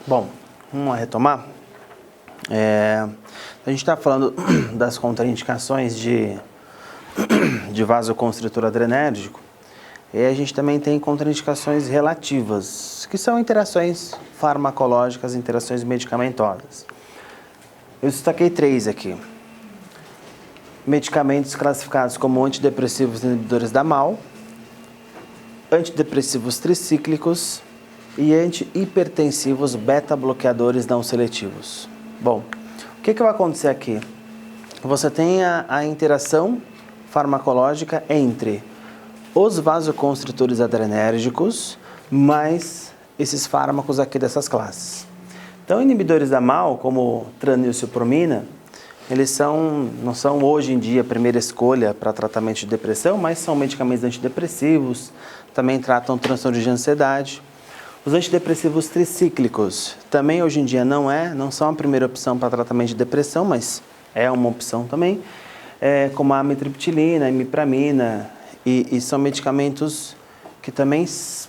Bom, vamos retomar. A gente está falando das contraindicações de vasoconstritor adrenérgico, e a gente também tem contraindicações relativas, que são interações farmacológicas, interações medicamentosas. Eu destaquei 3 aqui. Medicamentos classificados como antidepressivos inibidores da MAO, antidepressivos tricíclicos e antihipertensivos beta-bloqueadores não seletivos. Bom, o que vai acontecer aqui? Você tem a interação farmacológica entre os vasoconstritores adrenérgicos mais esses fármacos aqui dessas classes. Então, inibidores da MAO, como tranilcipromina, eles não são hoje em dia a primeira escolha para tratamento de depressão, mas são medicamentos antidepressivos, também tratam transtorno de ansiedade. Os antidepressivos tricíclicos também hoje em dia não são a primeira opção para tratamento de depressão, mas é uma opção também, como a amitriptilina, a imipramina, e são medicamentos que também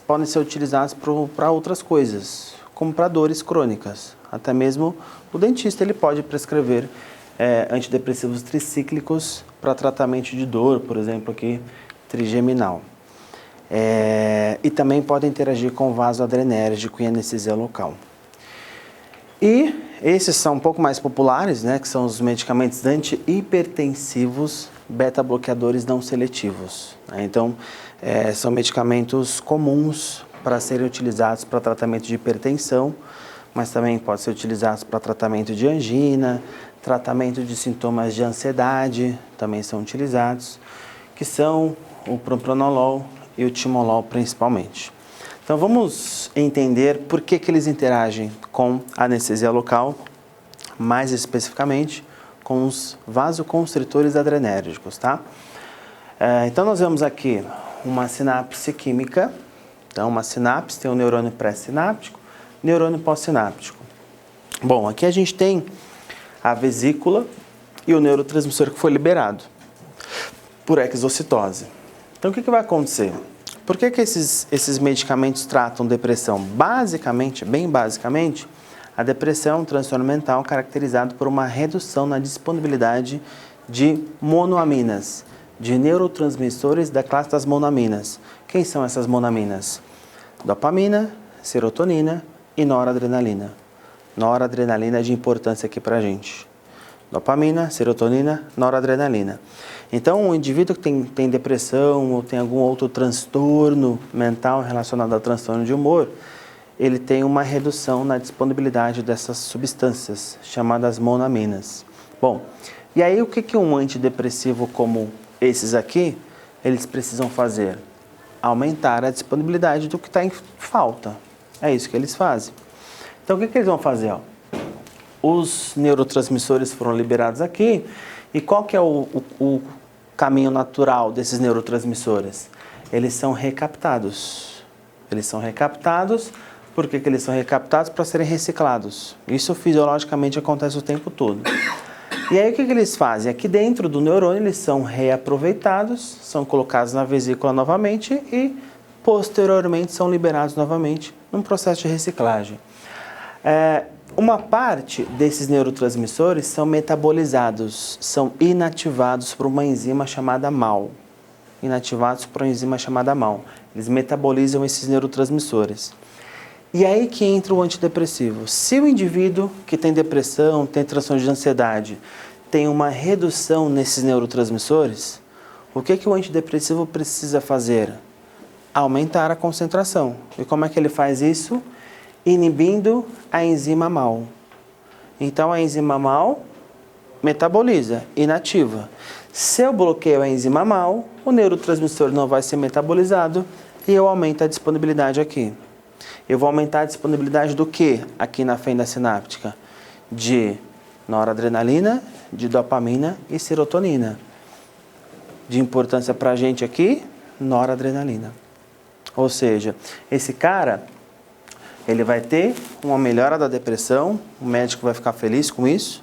podem ser utilizados para outras coisas, como para dores crônicas. Até mesmo o dentista ele pode prescrever antidepressivos tricíclicos para tratamento de dor, por exemplo, aqui, trigeminal. E também podem interagir com o vaso adrenérgico e anestesia local. E esses são um pouco mais populares, né, que são os medicamentos antihipertensivos beta-bloqueadores não seletivos. Então, são medicamentos comuns para serem utilizados para tratamento de hipertensão, mas também podem ser utilizados para tratamento de angina, tratamento de sintomas de ansiedade, também são utilizados, que são o propranolol e o timolol principalmente. Então vamos entender por que eles interagem com a anestesia local, mais especificamente com os vasoconstritores adrenérgicos, tá? Então nós vemos aqui uma sinapse química. Então uma sinapse tem o neurônio pré-sináptico, neurônio pós-sináptico. Bom, aqui a gente tem a vesícula e o neurotransmissor que foi liberado por exocitose. Então, o que vai acontecer? Por que esses medicamentos tratam depressão? Bem basicamente, a depressão é um transtorno mental caracterizado por uma redução na disponibilidade de monoaminas, de neurotransmissores da classe das monoaminas. Quem são essas monoaminas? Dopamina, serotonina e noradrenalina. Noradrenalina é de importância aqui para a gente. Dopamina, serotonina, noradrenalina. Então, o indivíduo que tem depressão ou tem algum outro transtorno mental relacionado ao transtorno de humor, ele tem uma redução na disponibilidade dessas substâncias, chamadas monoaminas. Bom, e aí o que um antidepressivo como esses aqui, eles precisam fazer? Aumentar a disponibilidade do que está em falta. É isso que eles fazem. Então, o que eles vão fazer? Os neurotransmissores foram liberados aqui, e qual que é o caminho natural desses neurotransmissores? Eles são recaptados. Eles são recaptados, por que eles são recaptados? Para serem reciclados. Isso fisiologicamente acontece o tempo todo. E aí o que eles fazem? Aqui dentro do neurônio eles são reaproveitados, são colocados na vesícula novamente e posteriormente são liberados novamente num processo de reciclagem. Uma parte desses neurotransmissores são metabolizados, são inativados por uma enzima chamada MAO. Inativados por uma enzima chamada MAO. Eles metabolizam esses neurotransmissores. E aí que entra o antidepressivo. Se o indivíduo que tem depressão, tem transtorno de ansiedade, tem uma redução nesses neurotransmissores, o que o antidepressivo precisa fazer? Aumentar a concentração. E como é que ele faz isso? Inibindo a enzima MAO. Então, a enzima MAO metaboliza, inativa. Se eu bloqueio a enzima MAO, o neurotransmissor não vai ser metabolizado e eu aumento a disponibilidade aqui. Eu vou aumentar a disponibilidade do que aqui na fenda sináptica? De noradrenalina, de dopamina e serotonina. De importância para a gente aqui, noradrenalina. Ou seja, esse cara, ele vai ter uma melhora da depressão, o médico vai ficar feliz com isso,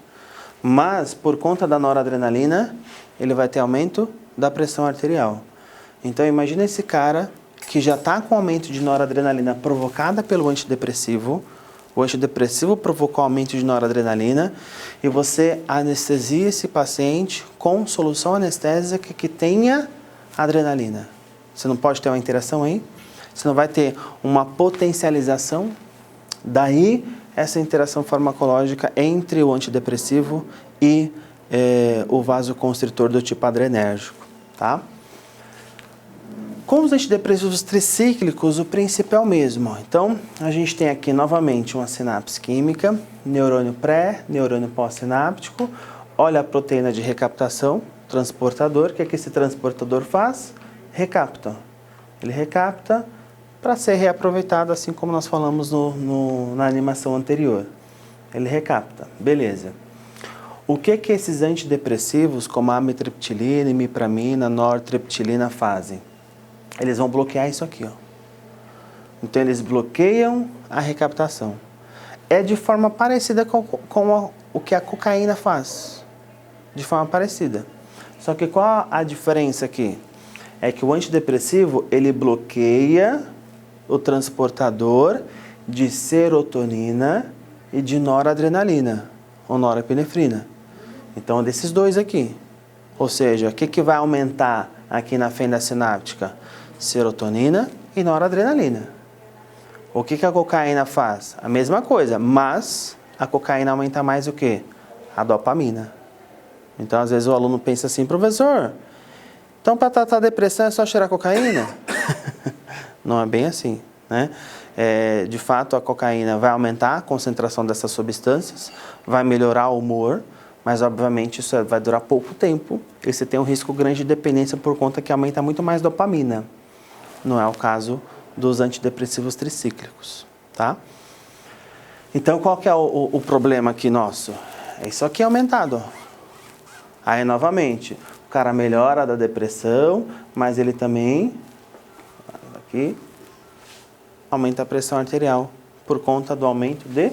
mas por conta da noradrenalina, ele vai ter aumento da pressão arterial. Então imagina esse cara que já está com aumento de noradrenalina provocada pelo antidepressivo, O antidepressivo provocou aumento de noradrenalina e você anestesia esse paciente com solução anestésica que tenha adrenalina. Você não pode ter uma interação aí, você não vai ter uma potencialização, daí essa interação farmacológica entre o antidepressivo e o vasoconstritor do tipo adrenérgico, tá? Com os antidepressivos tricíclicos, o princípio é o mesmo. Então, a gente tem aqui novamente uma sinapse química, neurônio pré, neurônio pós-sináptico. Olha a proteína de recaptação, transportador. O que é que esse transportador faz? Recapta. Ele recapta para ser reaproveitado, assim como nós falamos na animação anterior. Ele recapta. Beleza. O que que esses antidepressivos, como a amitriptilina, imipramina, nortriptilina, fazem? Eles vão bloquear isso aqui, ó. Então, eles bloqueiam a recaptação. É de forma parecida com o que a cocaína faz. De forma parecida. Só que qual a diferença aqui? É que o antidepressivo, ele bloqueia o transportador de serotonina e de noradrenalina, ou norepinefrina. Então, desses dois aqui. Ou seja, o que vai aumentar aqui na fenda sináptica? Serotonina e noradrenalina. O que a cocaína faz? A mesma coisa, mas a cocaína aumenta mais o quê? A dopamina. Então, às vezes o aluno pensa assim, professor, então para tratar a depressão é só cheirar cocaína? Não é bem assim, né? De fato, a cocaína vai aumentar a concentração dessas substâncias, vai melhorar o humor, mas obviamente isso vai durar pouco tempo e você tem um risco grande de dependência por conta que aumenta muito mais dopamina. Não é o caso dos antidepressivos tricíclicos, tá? Então, qual que é o problema aqui nosso? É isso aqui aumentado. Aí, novamente, o cara melhora da depressão, mas ele também, aqui, aumenta a pressão arterial por conta do aumento de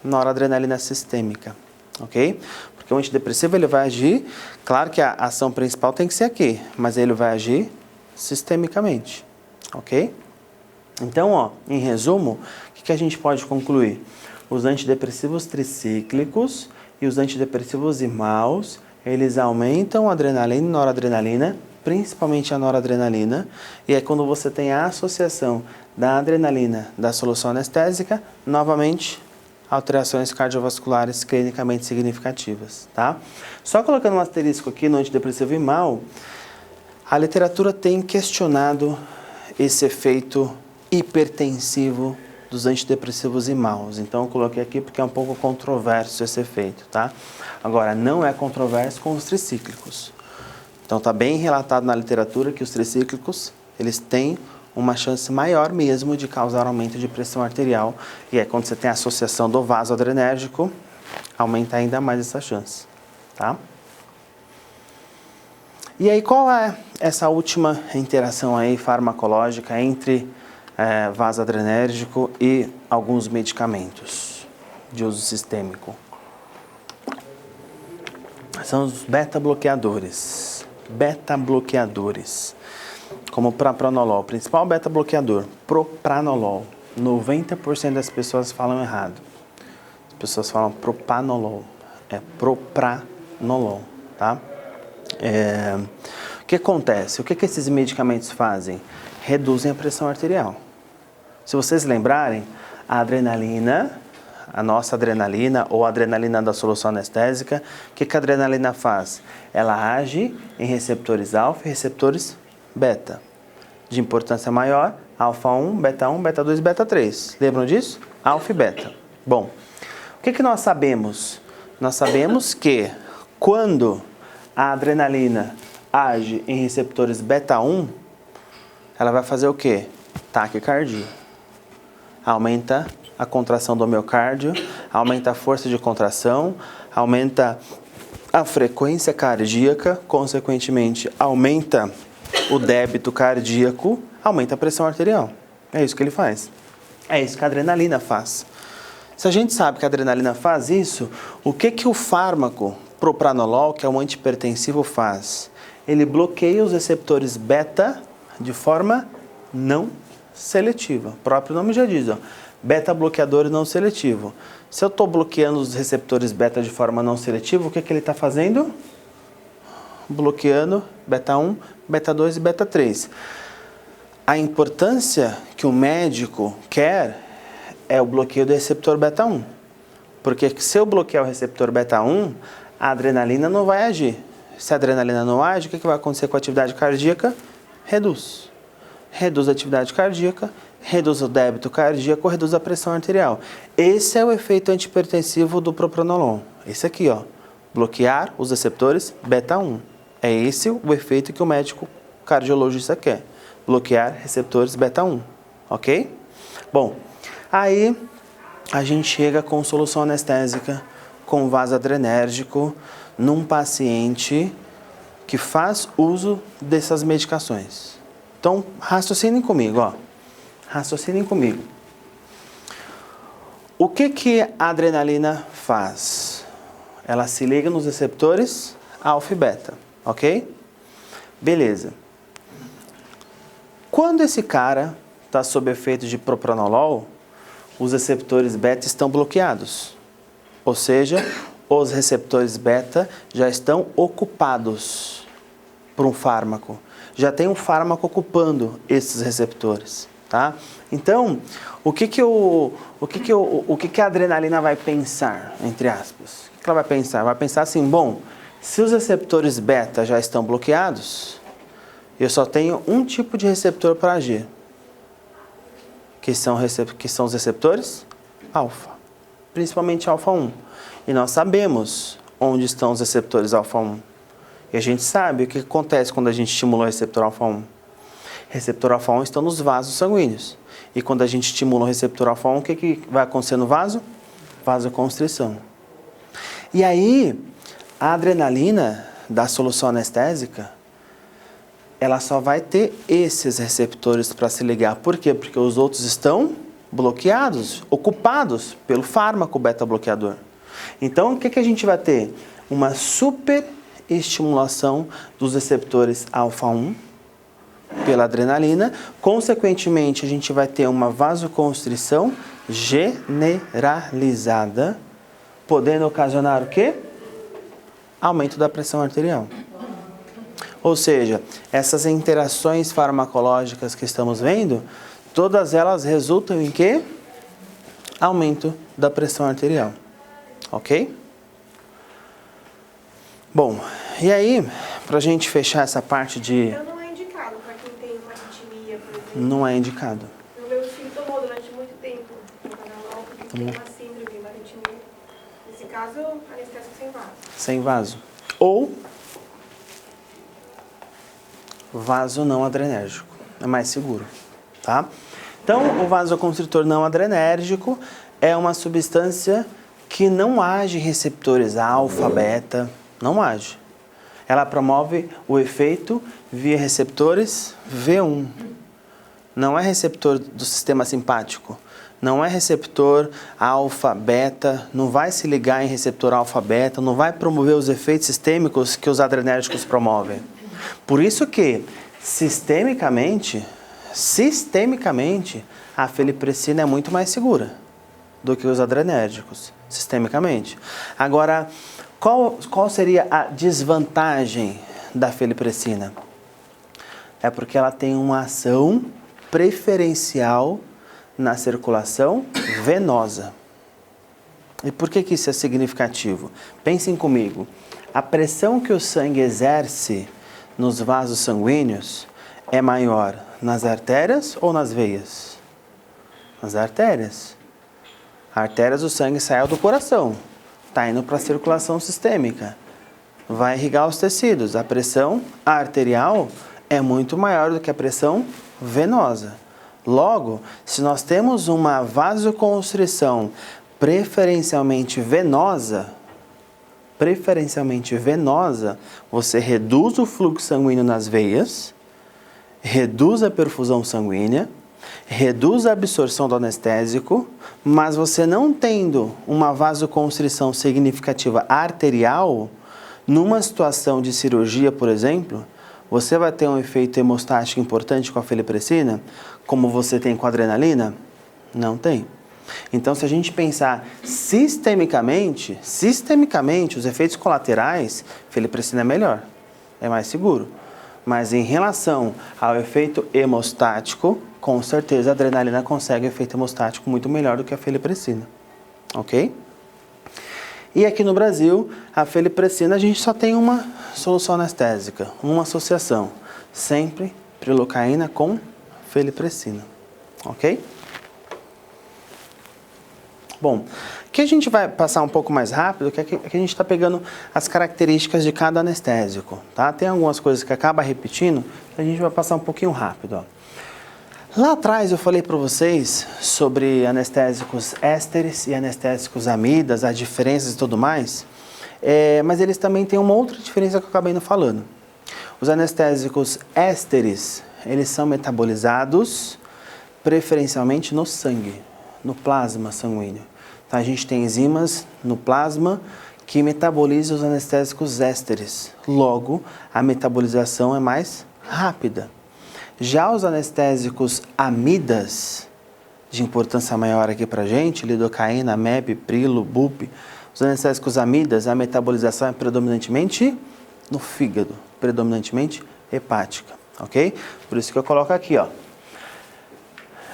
noradrenalina sistêmica, ok? Porque o antidepressivo, ele vai agir, claro que a ação principal tem que ser aqui, mas ele vai agir sistemicamente, ok? Então, ó, em resumo, o que a gente pode concluir? Os antidepressivos tricíclicos e os antidepressivos imaus, eles aumentam a adrenalina e noradrenalina, principalmente a noradrenalina, e é quando você tem a associação da adrenalina da solução anestésica, novamente, alterações cardiovasculares clinicamente significativas, tá? Só colocando um asterisco aqui no antidepressivo imau, a literatura tem questionado esse efeito hipertensivo dos antidepressivos imaus. Então, eu coloquei aqui porque é um pouco controverso esse efeito, tá? Agora, não é controverso com os tricíclicos. Então, está bem relatado na literatura que os tricíclicos, eles têm uma chance maior mesmo de causar aumento de pressão arterial. E é quando você tem a associação do vaso adrenérgico, aumenta ainda mais essa chance, tá? E aí, qual é essa última interação aí farmacológica entre vaso adrenérgico e alguns medicamentos de uso sistêmico? São os beta-bloqueadores. Beta-bloqueadores. Como o propranolol. O principal beta-bloqueador, propranolol. 90% das pessoas falam errado. As pessoas falam propanolol. É propranolol, tá? O que acontece? O que esses medicamentos fazem? Reduzem a pressão arterial. Se vocês lembrarem, a adrenalina, a nossa adrenalina ou a adrenalina da solução anestésica, o que a adrenalina faz? Ela age em receptores alfa e receptores beta. De importância maior, alfa 1, beta 2 e beta 3. Lembram disso? Alfa e beta. Bom, o que nós sabemos? Nós sabemos que quando a adrenalina age em receptores beta 1, ela vai fazer o quê? Taquicardia. Aumenta a contração do miocárdio, aumenta a força de contração, aumenta a frequência cardíaca, consequentemente aumenta o débito cardíaco, aumenta a pressão arterial. É isso que ele faz. É isso que a adrenalina faz. Se a gente sabe que a adrenalina faz isso, o que o fármaco propranolol, que é um antihipertensivo, faz? Ele bloqueia os receptores beta de forma não seletiva. O próprio nome já diz, ó, beta-bloqueador não seletivo. Se eu estou bloqueando os receptores beta de forma não seletiva, o que ele está fazendo? Bloqueando beta 1, beta 2 e beta 3. A importância que o médico quer é o bloqueio do receptor beta 1. Porque se eu bloquear o receptor beta 1, a adrenalina não vai agir. Se a adrenalina não age, o que vai acontecer com a atividade cardíaca? Reduz. Reduz a atividade cardíaca, reduz o débito cardíaco, reduz a pressão arterial. Esse é o efeito antihipertensivo do propranolol. Esse aqui, ó, bloquear os receptores beta 1. É esse o efeito que o médico cardiologista quer. Bloquear receptores beta 1, ok? Bom, aí a gente chega com solução anestésica, com vasoadrenérgico, num paciente que faz uso dessas medicações. Então, raciocinem comigo, ó. Raciocinem comigo. O que a adrenalina faz? Ela se liga nos receptores alfa e beta, ok? Beleza. Quando esse cara está sob efeito de propranolol, os receptores beta estão bloqueados. Ou seja, os receptores beta já estão ocupados por um fármaco. Já tem um fármaco ocupando esses receptores, tá? Então, o que a adrenalina vai pensar, entre aspas? O que ela vai pensar? Vai pensar assim, bom, se os receptores beta já estão bloqueados, eu só tenho um tipo de receptor para agir, que são os receptores alfa, principalmente alfa 1. E nós sabemos onde estão os receptores alfa 1. E a gente sabe o que acontece quando a gente estimula o receptor alfa 1. Receptor alfa 1 está nos vasos sanguíneos. E quando a gente estimula o receptor alfa 1, o que vai acontecer no vaso? Vasoconstrição. E aí, a adrenalina da solução anestésica, ela só vai ter esses receptores para se ligar. Por quê? Porque os outros estão bloqueados, ocupados pelo fármaco beta-bloqueador. Então, o que a gente vai ter? Uma superestimulação dos receptores alfa 1 pela adrenalina. Consequentemente, a gente vai ter uma vasoconstrição generalizada, podendo ocasionar o quê? Aumento da pressão arterial. Ou seja, essas interações farmacológicas que estamos vendo, todas elas resultam em quê? Aumento da pressão arterial. Ok? Bom, e aí, para a gente fechar essa parte de... Então não é indicado para quem tem uma arritmia, por exemplo? Não é indicado. O meu filho tomou durante muito tempo o propranolol porque tem uma síndrome, uma arritmia. Nesse caso, anestésico sem vaso. Sem vaso. Ou vaso não adrenérgico. É mais seguro, tá? Então, o vasoconstritor não adrenérgico é uma substância que não age em receptores alfa, beta, não age. Ela promove o efeito via receptores V1. Não é receptor do sistema simpático. Não é receptor alfa, beta, não vai se ligar em receptor alfa, beta, não vai promover os efeitos sistêmicos que os adrenérgicos promovem. Por isso que, sistemicamente, a felipressina é muito mais segura do que os adrenérgicos, sistemicamente. Agora, qual seria a desvantagem da felipressina? É porque ela tem uma ação preferencial na circulação venosa. E por que isso é significativo? Pensem comigo. A pressão que o sangue exerce nos vasos sanguíneos é maior nas artérias ou nas veias? Nas artérias. Artérias, o sangue sai do coração, está indo para a circulação sistêmica, vai irrigar os tecidos. A pressão arterial é muito maior do que a pressão venosa. Logo, se nós temos uma vasoconstrição preferencialmente venosa, você reduz o fluxo sanguíneo nas veias, reduz a perfusão sanguínea, reduz a absorção do anestésico, mas você não tendo uma vasoconstrição significativa arterial, numa situação de cirurgia, por exemplo, você vai ter um efeito hemostático importante com a felipressina. como você tem com a adrenalina? Não tem. Então, se a gente pensar sistemicamente, os efeitos colaterais, feliprecina é melhor, é mais seguro. Mas em relação ao efeito hemostático, com certeza a adrenalina consegue efeito hemostático muito melhor do que a feliprecina. Ok? E aqui no Brasil, a feliprecina, a gente só tem uma solução anestésica, uma associação. Sempre prilocaína com feliprecina. Ok? Bom, aqui a gente vai passar um pouco mais rápido, que aqui a gente está pegando as características de cada anestésico, tá? Tem algumas coisas que acaba repetindo, a gente vai passar um pouquinho rápido, ó. Lá atrás eu falei para vocês sobre anestésicos ésteres e anestésicos amidas, as diferenças e tudo mais, mas eles também têm uma outra diferença que eu acabei não falando. Os anestésicos ésteres, eles são metabolizados preferencialmente no sangue, no plasma sanguíneo. Então, a gente tem enzimas no plasma que metabolizam os anestésicos ésteres. Logo, a metabolização é mais rápida. Já os anestésicos amidas, de importância maior aqui pra gente, lidocaína, MEB, prilo, bup, os anestésicos amidas, a metabolização é predominantemente no fígado, predominantemente hepática, ok? Por isso que eu coloco aqui, ó.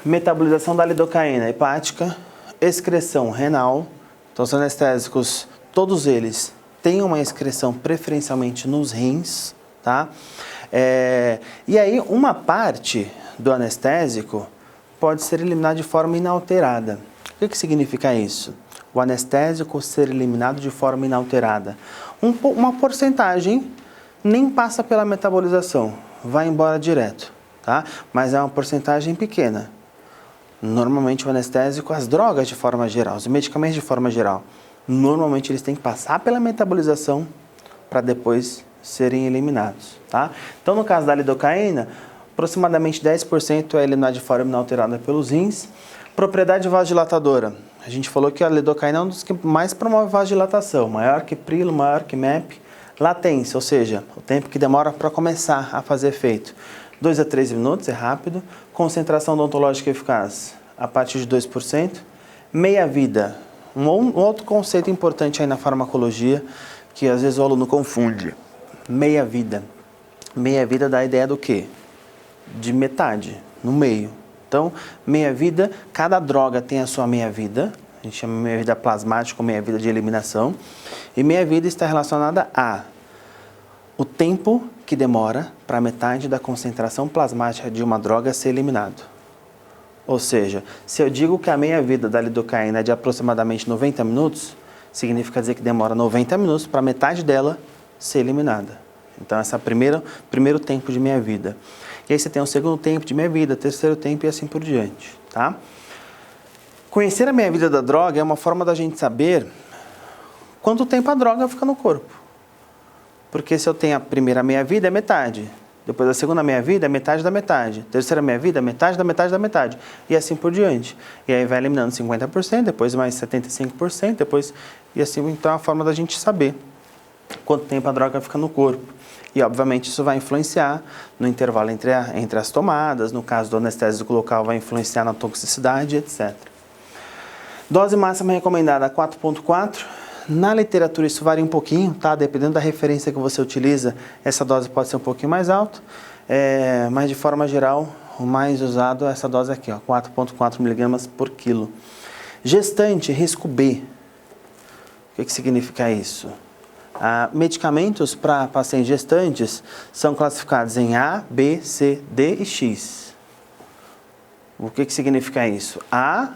Metabolização da lidocaína hepática, excreção renal. Então, os anestésicos, todos eles têm uma excreção preferencialmente nos rins, tá? E aí, uma parte do anestésico pode ser eliminada de forma inalterada. O que significa isso? O anestésico ser eliminado de forma inalterada. Uma porcentagem nem passa pela metabolização, vai embora direto, tá? Mas é uma porcentagem pequena. Normalmente o anestésico, as drogas de forma geral, os medicamentos de forma geral, normalmente eles têm que passar pela metabolização para depois serem eliminados, tá? Então, no caso da lidocaína, aproximadamente 10% é eliminado de forma inalterada pelos rins. Propriedade vasodilatadora. A gente falou que a lidocaína é um dos que mais promove vasodilatação, maior que prilo, maior que MEP. Latência, ou seja, o tempo que demora para começar a fazer efeito. 2 a 3 minutos, é rápido. Concentração odontológica eficaz, a partir de 2%. Meia-vida, um outro conceito importante aí na farmacologia, que às vezes o aluno confunde. Meia-vida. Meia-vida dá a ideia do quê? De metade, no meio. Então, meia-vida, cada droga tem a sua meia-vida. A gente chama meia-vida plasmática ou meia-vida de eliminação. E meia-vida está relacionada a o tempo que demora para metade da concentração plasmática de uma droga ser eliminado. Ou seja, se eu digo que a meia-vida da lidocaína é de aproximadamente 90 minutos, significa dizer que demora 90 minutos para metade dela ser eliminada. Então, esse é o primeiro tempo de meia-vida. E aí você tem o segundo tempo de meia-vida, terceiro tempo e assim por diante, tá? Conhecer a meia-vida da droga é uma forma da gente saber quanto tempo a droga fica no corpo. Porque se eu tenho a primeira meia-vida, é metade. Depois a segunda meia-vida, é metade da metade. Terceira meia-vida, metade da metade da metade. E assim por diante. E aí vai eliminando 50%, depois mais 75%, depois... E assim, então é a forma da gente saber quanto tempo a droga fica no corpo. E, obviamente, isso vai influenciar no intervalo entre as tomadas. No caso do anestésico local, vai influenciar na toxicidade, etc. Dose máxima recomendada 4,4. Na literatura isso varia um pouquinho, tá? Dependendo da referência que você utiliza, essa dose pode ser um pouquinho mais alta, mas de forma geral, o mais usado é essa dose aqui, 4,4 mg por quilo. Gestante, risco B. O que significa isso? Medicamentos para pacientes gestantes são classificados em A, B, C, D e X. O que significa isso? A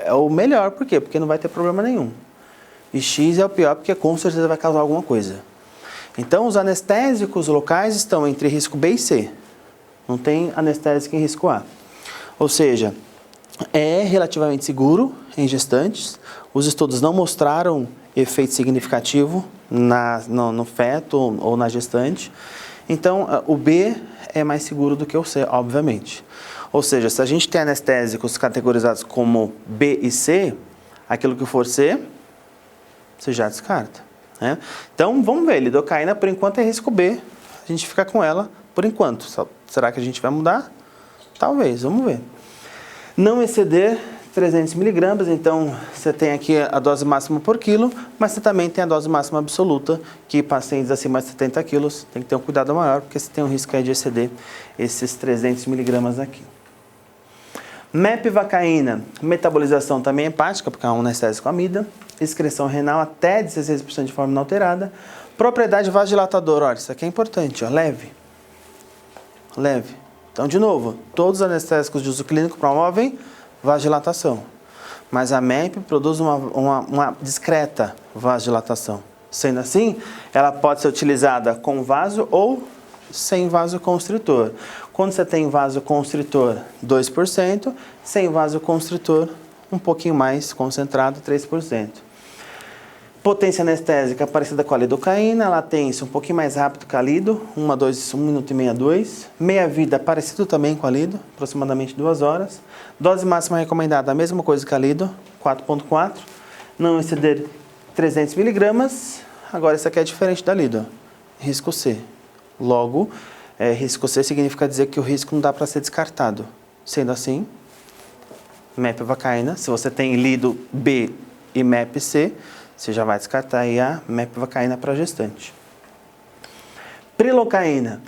é o melhor, por quê? Porque não vai ter problema nenhum. E X é o pior, porque com certeza vai causar alguma coisa. Então, os anestésicos locais estão entre risco B e C. Não tem anestésico em risco A. Ou seja, é relativamente seguro em gestantes. Os estudos não mostraram efeito significativo no feto ou na gestante. Então, o B é mais seguro do que o C, obviamente. Ou seja, se a gente tem anestésicos categorizados como B e C, aquilo que for C, você já descarta, né? Então, vamos ver, lidocaína por enquanto é risco B, a gente fica com ela por enquanto. Será que a gente vai mudar? Talvez, vamos ver. Não exceder 300 miligramas, então você tem aqui a dose máxima por quilo, mas você também tem a dose máxima absoluta, que pacientes acima de 70 quilos tem que ter um cuidado maior, porque você tem um risco aí de exceder esses 300 miligramas aqui. Mepivacaína, metabolização também hepática, porque é um anestésico amida, excreção renal até 16% de forma inalterada, propriedade vasodilatadora, olha, isso aqui é importante, ó, leve. Leve. Então, de novo, todos os anestésicos de uso clínico promovem vasodilatação, mas a MEP produz uma discreta vasodilatação. Sendo assim, ela pode ser utilizada com vaso ou sem vasoconstritor. Quando você tem vasoconstritor, 2%, sem vasoconstritor, um pouquinho mais concentrado, 3%. Potência anestésica parecida com a lidocaína, latência um pouquinho mais rápido que a lido, 1 minuto e meio a 2. Meia-vida parecido também com a lido, aproximadamente 2 horas. Dose máxima recomendada, a mesma coisa que a lido, 4,4. Não exceder 300 miligramas. Agora, isso aqui é diferente da lido, risco C. Logo, risco C significa dizer que o risco não dá para ser descartado. Sendo assim, mepivacaína, se você tem lido B e MEP C, você já vai descartar aí a mepivacaína para gestante. Prilocaína.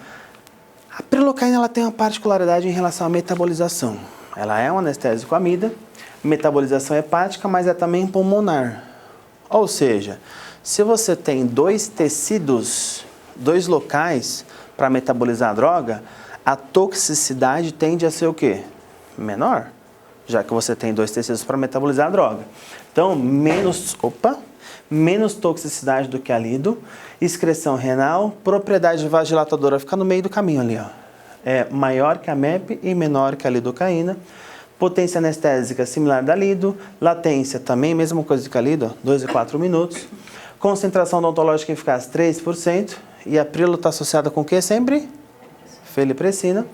A prilocaína ela tem uma particularidade em relação à metabolização. Ela é um anestésico amida, metabolização hepática, mas é também pulmonar. Ou seja, se você tem 2 tecidos, 2 locais para metabolizar a droga, a toxicidade tende a ser o quê? Menor, já que você tem 2 tecidos para metabolizar a droga. Então, menos toxicidade do que a lido, excreção renal, propriedade vasodilatadora fica no meio do caminho ali, ó. É maior que a MEP e menor que a lidocaína. Potência anestésica similar da lido, latência também, mesma coisa que a lido, 2 a 4 minutos. Concentração odontológica eficaz 3%. E a prilo está associada com o que sempre? Felipressina.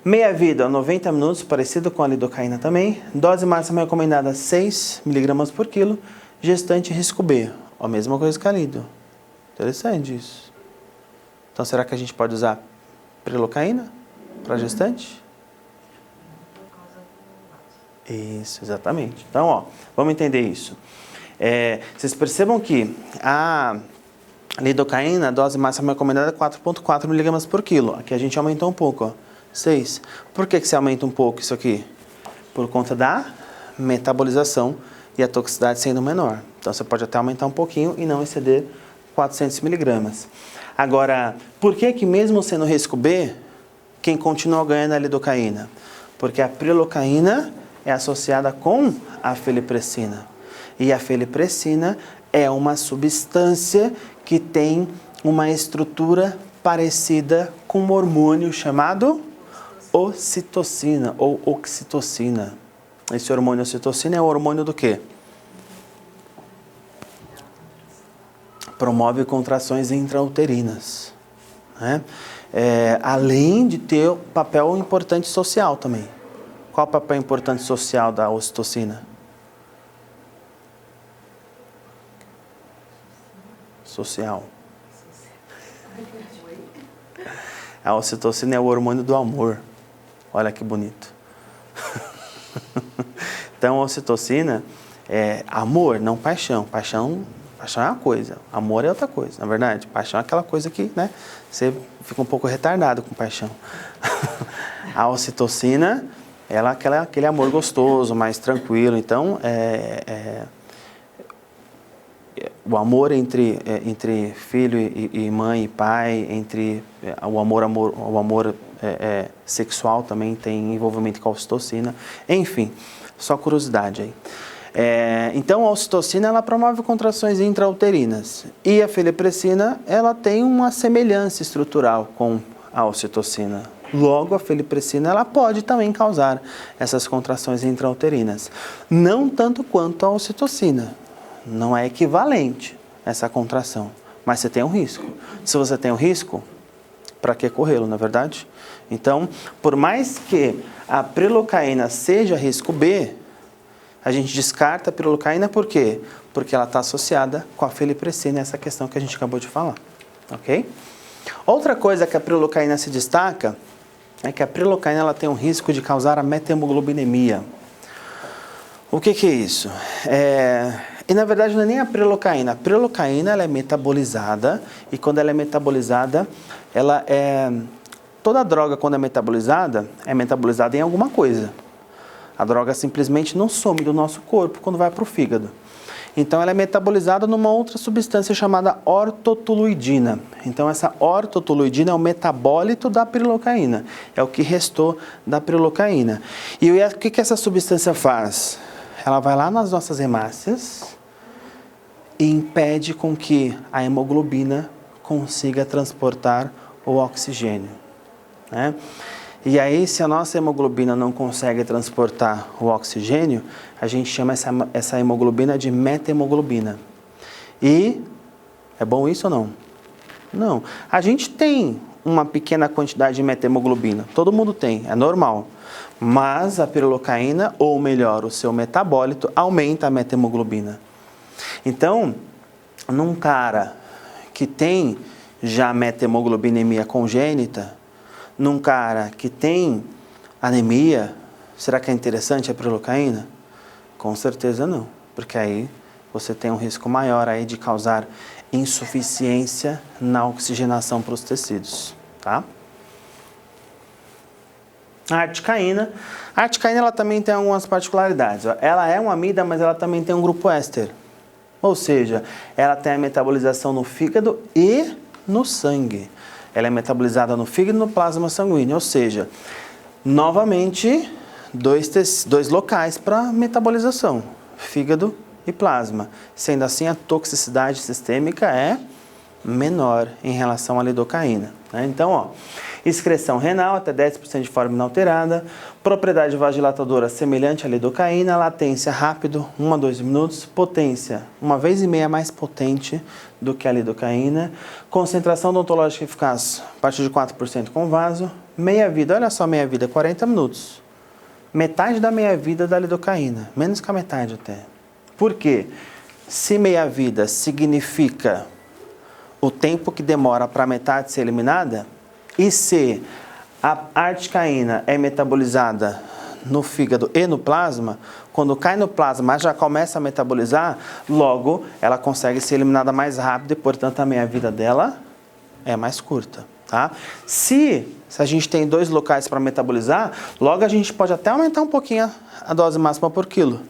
Meia-vida, 90 minutos, parecido com a lidocaína também. Dose máxima recomendada 6 mg por quilo. Gestante risco B, a mesma coisa que a lido. Interessante isso. Então, será que a gente pode usar prilocaína para gestante? Isso, exatamente. Então, ó, vamos entender isso. Vocês percebam que a lidocaína, a dose máxima recomendada é 4,4 mg por quilo. Aqui a gente aumentou um pouco, ó, 6. Por que você aumenta um pouco isso aqui? Por conta da metabolização e a toxicidade sendo menor. Então, você pode até aumentar um pouquinho e não exceder 400 miligramas. Agora, por que mesmo sendo risco B, quem continua ganhando é a lidocaína? Porque a prilocaína é associada com a felipressina. E a felipressina é uma substância que tem uma estrutura parecida com um hormônio chamado ocitocina ou oxitocina. Esse hormônio ocitocina é o hormônio do quê? Promove contrações intrauterinas, né? Além de ter um papel importante social também. Qual o papel importante social da ocitocina? Social. A ocitocina é o hormônio do amor. Olha que bonito. Então, a ocitocina é amor, não paixão. Paixão é uma coisa, amor é outra coisa, na verdade. Paixão é aquela coisa que, né, você fica um pouco retardado com paixão. A ocitocina, ela é aquele amor gostoso, mais tranquilo. Então, o amor entre filho e mãe e pai, entre o amor sexual também tem envolvimento com a ocitocina. Enfim, só curiosidade aí. Então, a ocitocina ela promove contrações intrauterinas e a felipressina ela tem uma semelhança estrutural com a ocitocina. Logo, a felipressina ela pode também causar essas contrações intrauterinas. Não tanto quanto a ocitocina. Não é equivalente essa contração, mas você tem um risco. Se você tem um risco, para que corrê-lo, na é verdade? Então, por mais que a prilocaína seja risco B, a gente descarta a prilocaína por quê? Porque ela está associada com a felipressina, essa questão que a gente acabou de falar, ok? Outra coisa que a prilocaína se destaca é que a prilocaína ela tem um risco de causar a metahemoglobinemia. O que é isso? E na verdade não é nem a prilocaína. A prilocaína ela é metabolizada e quando ela é metabolizada, toda droga quando é metabolizada em alguma coisa. A droga simplesmente não some do nosso corpo quando vai para o fígado. Então ela é metabolizada numa outra substância chamada ortotoluidina. Então essa ortotoluidina é o metabólito da prilocaína. É o que restou da prilocaína. E o que essa substância faz? Ela vai lá nas nossas hemácias e impede com que a hemoglobina consiga transportar o oxigênio, né? E aí, se a nossa hemoglobina não consegue transportar o oxigênio, a gente chama essa hemoglobina de metahemoglobina. E é bom isso ou não? Não. A gente tem uma pequena quantidade de metahemoglobina. Todo mundo tem, é normal. Mas a prilocaína, ou melhor, o seu metabólito, aumenta a metahemoglobina. Então, num cara que tem já metahemoglobinemia congênita, num cara que tem anemia, será que é interessante a prilocaína? Com certeza não, porque aí você tem um risco maior aí de causar insuficiência na oxigenação para os tecidos, tá? A articaína ela também tem algumas particularidades. Ela é uma amida, mas ela também tem um grupo éster. Ou seja, ela tem a metabolização no fígado e no sangue. Ela é metabolizada no fígado e no plasma sanguíneo. Ou seja, novamente, dois locais para metabolização. Fígado e plasma. Sendo assim, a toxicidade sistêmica é menor em relação à lidocaína, né? Então, ó, excreção renal até 10% de forma inalterada, propriedade vasodilatadora semelhante à lidocaína, latência rápido, 1 a 2 minutos, potência 1,5 vezes mais potente do que a lidocaína, concentração odontológica eficaz a partir de 4% com vaso, meia-vida, olha só, meia-vida, 40 minutos. Metade da meia-vida da lidocaína, menos que a metade até. Por quê? Se meia-vida significa o tempo que demora para a metade ser eliminada, e se a articaína é metabolizada no fígado e no plasma, quando cai no plasma já começa a metabolizar, logo ela consegue ser eliminada mais rápido e, portanto, a meia-vida dela é mais curta, tá? Se a gente tem 2 locais para metabolizar, logo a gente pode até aumentar um pouquinho a dose máxima por quilo.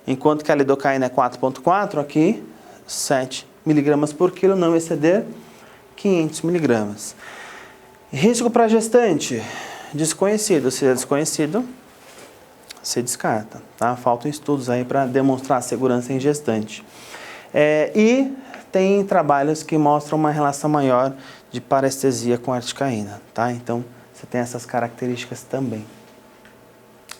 Enquanto que a lidocaína é 4,4, aqui 7 miligramas por quilo, não exceder 500 miligramas. Risco para gestante, desconhecido. Se é desconhecido, se descarta, tá? Faltam estudos aí para demonstrar a segurança em gestante. E tem trabalhos que mostram uma relação maior de parestesia com a articaína, tá? Então, você tem essas características também.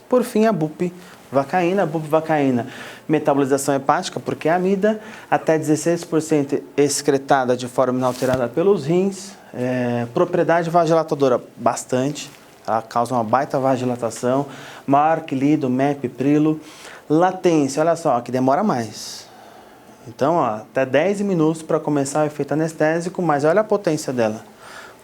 Por fim, a bupivacaína. A bupivacaína, metabolização hepática, porque é amida, até 16% excretada de forma inalterada pelos rins. Propriedade vasodilatadora, bastante. Ela causa uma baita vasodilatação. Maior que lido, MEP, prilo. Latência, olha só, que demora mais. Então, ó, até 10 minutos para começar o efeito anestésico, mas olha a potência dela.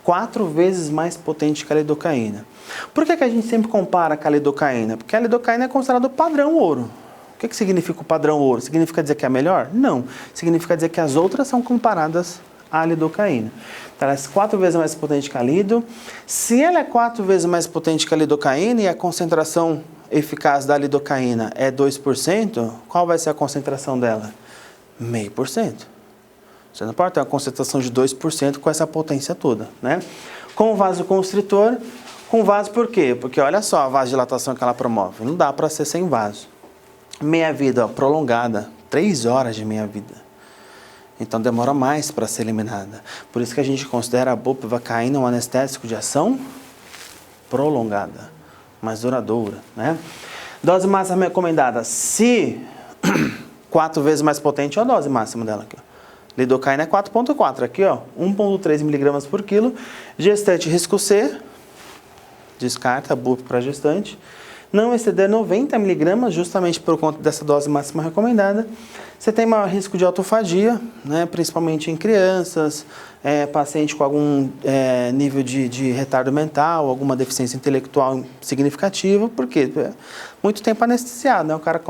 4 vezes mais potente que a lidocaína. Por que a gente sempre compara com a lidocaína? Porque a lidocaína é considerada o padrão ouro. O que significa o padrão ouro? Significa dizer que é melhor? Não. Significa dizer que as outras são comparadas à lidocaína. Então, ela é 4 vezes mais potente que a lido. Se ela é 4 vezes mais potente que a lidocaína e a concentração eficaz da lidocaína é 2%, qual vai ser a concentração dela? 0,5%. Você não pode ter uma concentração de 2% com essa potência toda, né? Com vasoconstritor, com vaso por quê? Porque olha só a vasodilatação que ela promove. Não dá para ser sem vaso. Meia-vida prolongada, 3 horas de meia-vida. Então demora mais para ser eliminada. Por isso que a gente considera a bupivacaína um anestésico de ação prolongada, mais duradoura, né? Dose máxima recomendada, se 4 vezes mais potente, olha a dose máxima dela aqui, ó. Lidocaína é 4,4, aqui ó, 1,3 miligramas por quilo. Gestante risco C, descarta, bup para gestante. não exceder 90 mg, justamente por conta dessa dose máxima recomendada. Você tem maior risco de autofagia, né, principalmente em crianças, paciente com algum nível de retardo mental, alguma deficiência intelectual significativa, porque muito tempo anestesiado, né? O cara